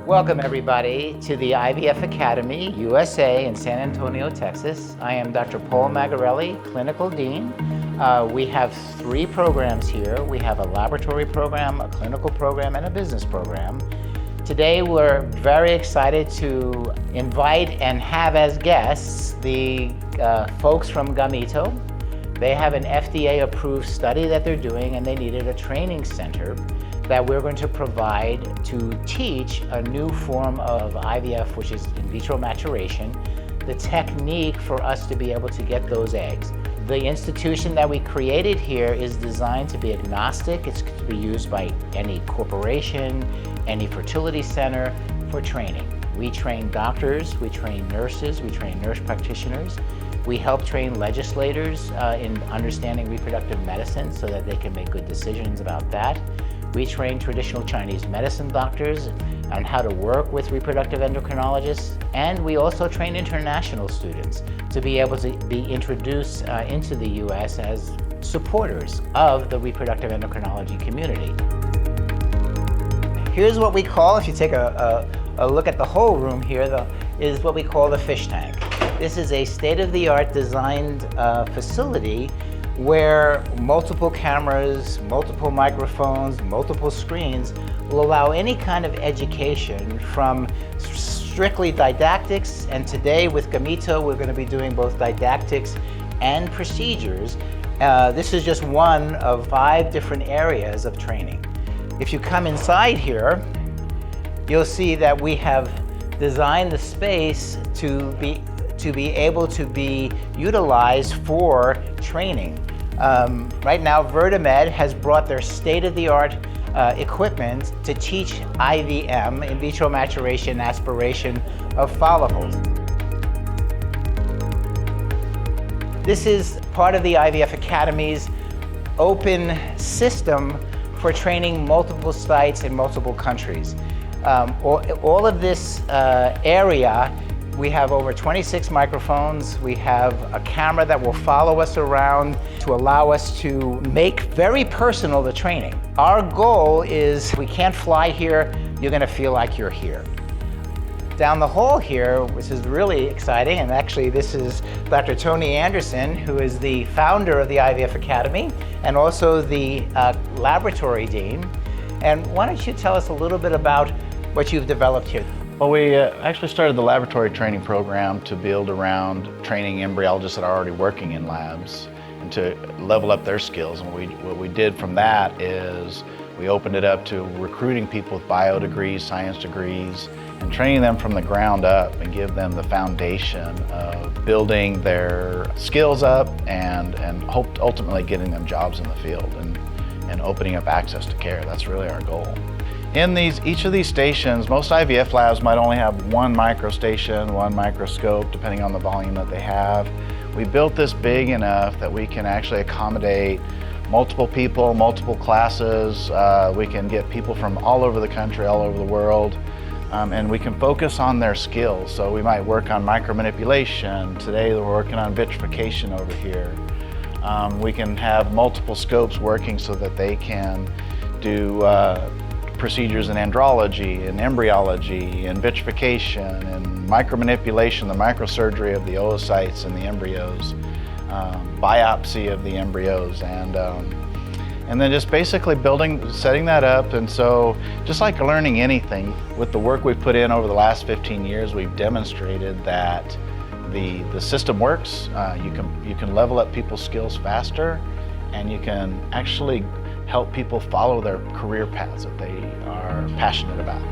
Welcome everybody to the IVF Academy, USA in San Antonio, Texas. I am Dr. Paul Magarelli, Clinical Dean. We have 3 programs here. We have a laboratory program, a clinical program, and a business program. Today we're very excited to invite and have as guests the folks from Gamito. They have an FDA-approved study that they're doing, and they needed a training center that we're going to provide to teach a new form of IVF, which is in vitro maturation, the technique for us to be able to get those eggs. The institution that we created here is designed to be agnostic. It's to be used by any corporation, any fertility center for training. We train doctors, we train nurses, we train nurse practitioners. We help train legislators in understanding reproductive medicine so that they can make good decisions about that. We train traditional Chinese medicine doctors on how to work with reproductive endocrinologists, and we also train international students to be able to be introduced into the U.S. as supporters of the reproductive endocrinology community. Here's what we call, if you take a look at the whole room here, is what we call the fish tank. This is a state-of-the-art designed facility where multiple cameras, multiple microphones, multiple screens will allow any kind of education from strictly didactics, and today with Gamito we're going to be doing both didactics and procedures. This is just one of 5 different areas of training. If you come inside here, you'll see that we have designed the space to be able to be utilized for training. Right now, Vertimed has brought their state-of-the-art equipment to teach IVM, in vitro maturation aspiration of follicles. This is part of the IVF Academy's open system for training multiple sites in multiple countries. All of this area, we have over 26 microphones. We have a camera that will follow us around to allow us to make very personal the training. Our goal is, we can't fly here, you're gonna feel like you're here. Down the hall here, which is really exciting, and actually this is Dr. Tony Anderson, who is the founder of the IVF Academy and also the laboratory dean. And why don't you tell us a little bit about what you've developed here? Well, we actually started the laboratory training program to build around training embryologists that are already working in labs and to level up their skills. And what we did from that is we opened it up to recruiting people with bio degrees, science degrees, and training them from the ground up and give them the foundation of building their skills up and ultimately getting them jobs in the field and opening up access to care. That's really our goal. In each of these stations, most IVF labs might only have 1 micro station, 1 microscope, depending on the volume that they have. We built this big enough that we can actually accommodate multiple people, multiple classes. We can get people from all over the country, all over the world, and we can focus on their skills. So we might work on micromanipulation. Today we're working on vitrification over here. We can have multiple scopes working so that they can do procedures in andrology, and embryology, and vitrification, and micromanipulation, the microsurgery of the oocytes and the embryos, biopsy of the embryos, and then just basically setting that up. And so just like learning anything, with the work we've put in over the last 15 years, we've demonstrated that the system works. You can level up people's skills faster, and you can actually help people follow their career paths that they are passionate about.